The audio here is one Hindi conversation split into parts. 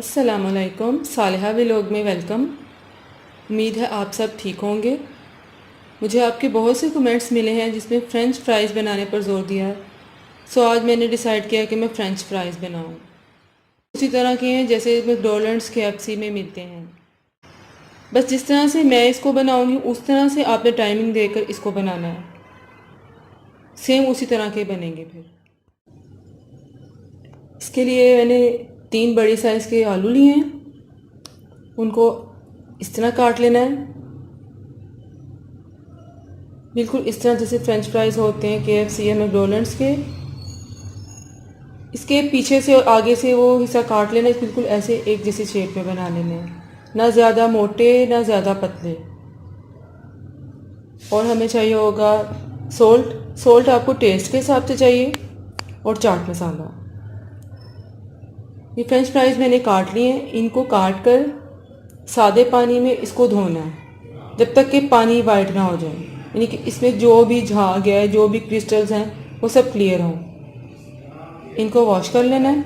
अस्सलामुअलैकुम, सालिहा व्लॉग में वेलकम। उम्मीद है आप सब ठीक होंगे। मुझे आपके बहुत से कमेंट्स मिले हैं जिसमें फ़्रेंच फ्राइज़ बनाने पर ज़ोर दिया है। सो आज मैंने डिसाइड किया कि मैं फ़्रेंच फ्राइज़ बनाऊं। उसी तरह के हैं जैसे मैकडॉनल्ड्स KFC में मिलते हैं। बस जिस तरह से मैं इसको बनाऊंगी उस तरह से आपने टाइमिंग देकर इसको बनाना है। सेम उसी तरह के बनेंगे। फिर इसके लिए मैंने 3 बड़ी साइज़ के आलू लिए हैं। उनको इस तरह काट लेना है, बिल्कुल इस तरह जैसे फ़्रेंच फ्राइज़ होते हैं KFC या मैकडॉनल्ड्स के। इसके पीछे से और आगे से वो हिस्सा काट लेना है, बिल्कुल ऐसे एक जैसी शेप में बना लेने हैं, ना ज़्यादा मोटे ना ज़्यादा पतले। और हमें चाहिए होगा सोल्ट आपको टेस्ट के हिसाब से चाहिए, और चाट मसाला। ये फ्रेंच फ्राइज़ मैंने काट लिए हैं। इनको काट कर सादे पानी में इसको धोना है जब तक कि पानी वाइट ना हो जाए, यानी कि इसमें जो भी झाग है, जो भी क्रिस्टल्स हैं, वो सब क्लियर हों। इनको वॉश कर लेना है।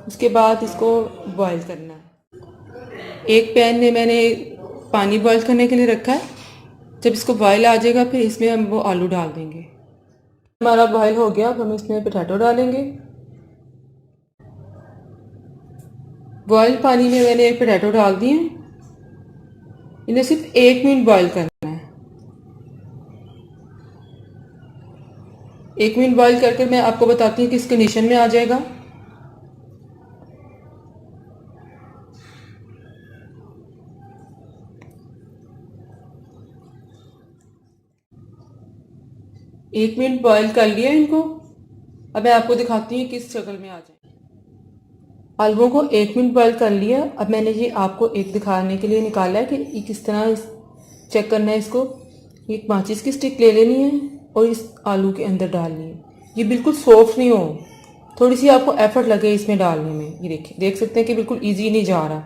उसके बाद इसको बॉईल करना है। एक पैन में मैंने पानी बॉईल करने के लिए रखा है। जब इसको बॉईल आ जाएगा फिर इसमें हम वो आलू डाल देंगे। हमारा बॉईल हो गया, अब हम इसमें पोटैटो डालेंगे। बॉयल पानी में मैंने एक पोटैटो डाल दिए। इन्हें सिर्फ 1 मिनट बॉईल करना है। 1 मिनट बॉईल करके मैं आपको बताती हूँ किस कंडीशन में आ जाएगा। एक मिनट बॉईल कर लिया इनको। अब मैं आपको दिखाती हूँ किस शक्ल में आ जाए। आलुओं को 1 मिनट बॉईल कर लिया। अब मैंने ये आपको एक दिखाने के लिए निकाला है कि ये किस तरह चेक करना है इसको। एक माचिस की स्टिक ले लेनी है और इस आलू के अंदर डालनी है। ये बिल्कुल सॉफ्ट नहीं हो, थोड़ी सी आपको एफर्ट लगे इसमें डालने में। ये देखिए, देख सकते हैं कि बिल्कुल ईजी नहीं जा रहा,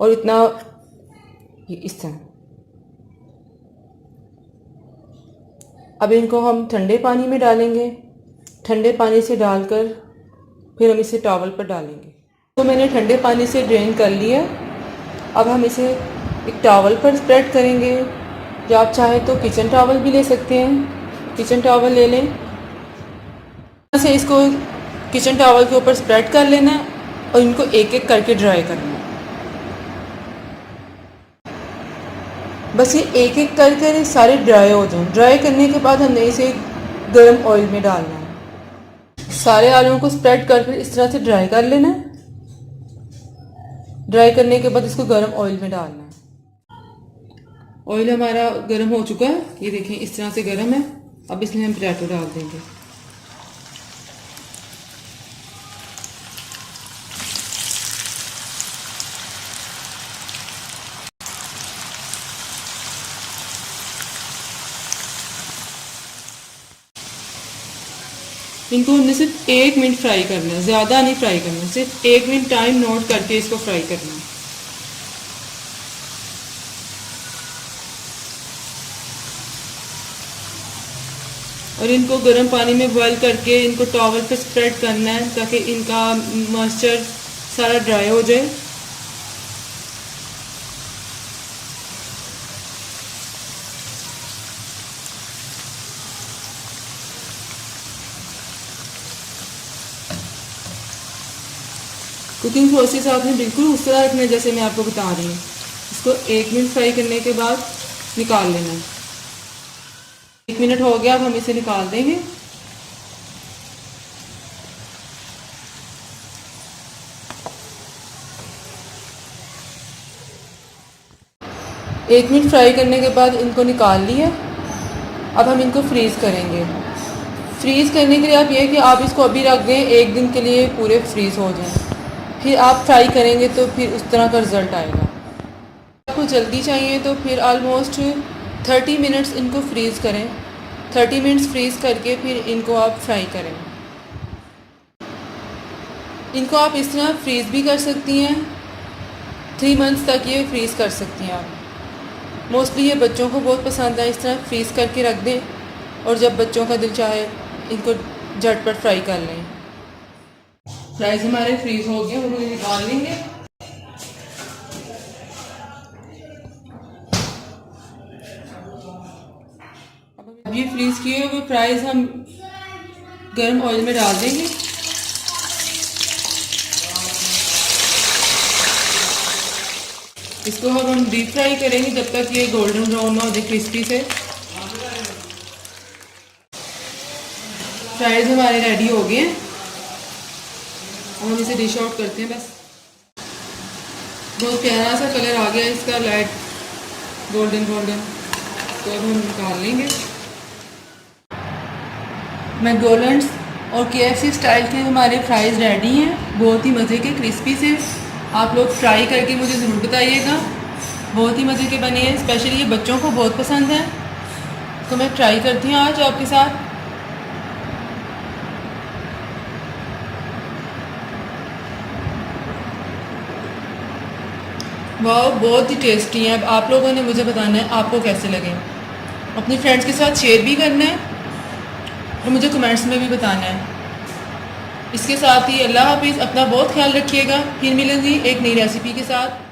और इतना ये इस तरह। अब इनको हम ठंडे पानी में डालेंगे। ठंडे पानी से डालकर फिर हम इसे टॉवल पर डालेंगे। तो मैंने ठंडे पानी से ड्रेन कर लिया। अब हम इसे एक टॉवल पर स्प्रेड करेंगे, या आप चाहें तो किचन टॉवल भी ले सकते हैं। किचन टॉवल ले लें, से इसको किचन टॉवल के ऊपर स्प्रेड कर लेना है और इनको एक एक करके ड्राई करना है। बस ये एक एक करके सारे ड्राई हो जाएं। ड्राई करने के बाद हमने इसे गर्म ऑयल में डालना है। सारे आलूओं को स्प्रेड करके इस तरह से ड्राई कर लेना है। ड्राई करने के बाद इसको गर्म ऑयल में डालना है। ऑयल हमारा गर्म हो चुका है, ये देखें इस तरह से गर्म है। अब इसमें हम पोटैटो डाल देंगे। इनको हमने सिर्फ 1 मिनट फ्राई करना है, ज़्यादा नहीं फ्राई करना, सिर्फ 1 मिनट टाइम नोट करके इसको फ्राई करना है। और इनको गर्म पानी में बॉईल करके इनको टॉवल पे स्प्रेड करना है ताकि इनका मॉइस्चर सारा ड्राई हो जाए। कुकिंग प्रोसेस आपने बिल्कुल उस तरह रखना है जैसे मैं आपको बता रही हूँ। इसको 1 मिनट फ्राई करने के बाद निकाल लेना है। 1 मिनट हो गया, अब हम इसे निकाल देंगे। एक मिनट फ्राई करने के बाद इनको निकाल लिया। अब हम इनको फ्रीज़ करेंगे। फ्रीज़ करने के लिए आप ये कि आप इसको अभी रख दें, 1 दिन के लिए पूरे फ्रीज़ हो जाएं। फिर आप फ्राई करेंगे तो फिर उस तरह का रिज़ल्ट आएगा। आपको जल्दी चाहिए तो फिर ऑलमोस्ट 30 मिनट्स इनको फ्रीज़ करें। 30 मिनट्स फ्रीज़ करके फिर इनको आप फ्राई करें। इनको आप इस तरह फ्रीज़ भी कर सकती हैं, 3 मंथ्स तक ये फ्रीज़ कर सकती हैं आप। मोस्टली ये बच्चों को बहुत पसंद है। इस तरह फ्रीज़ करके रख दें और जब बच्चों का दिल चाहे इनको झटपट फ्राई कर लें। फ्राइज हमारे फ्रीज हो गए, हम उन्हें निकाल लेंगे। अब ये फ्रीज किए हुए फ्राइज हम गर्म ऑयल में डाल देंगे। इसको हम डीप फ्राई करेंगे जब तक ये गोल्डन ब्राउन ना हो जाए, क्रिस्पी से। फ्राइज हमारे रेडी हो गए हैं, अब हम इसे डिश आउट करते हैं। बस बहुत प्यारा सा कलर आ गया इसका, लाइट गोल्डन गोल्डन। तो अब हम निकाल लेंगे। मैकडॉनल्ड्स और KFC स्टाइल के हमारे फ्राइज़ रेडी हैं, बहुत ही मज़े के, क्रिस्पी से। आप लोग ट्राई करके मुझे ज़रूर बताइएगा, बहुत ही मज़े के बने हैं। स्पेशली ये बच्चों को बहुत पसंद है, तो मैं ट्राई करती हूँ आज आपके साथ। वाह, बहुत ही टेस्टी है। अब आप लोगों ने मुझे बताना है आपको कैसे लगे। अपनी फ्रेंड्स के साथ शेयर भी करना है और मुझे कमेंट्स में भी बताना है। इसके साथ ही अल्लाह हाफिज़, अपना बहुत ख्याल रखिएगा। फिर मिलेंगी एक नई रेसिपी के साथ।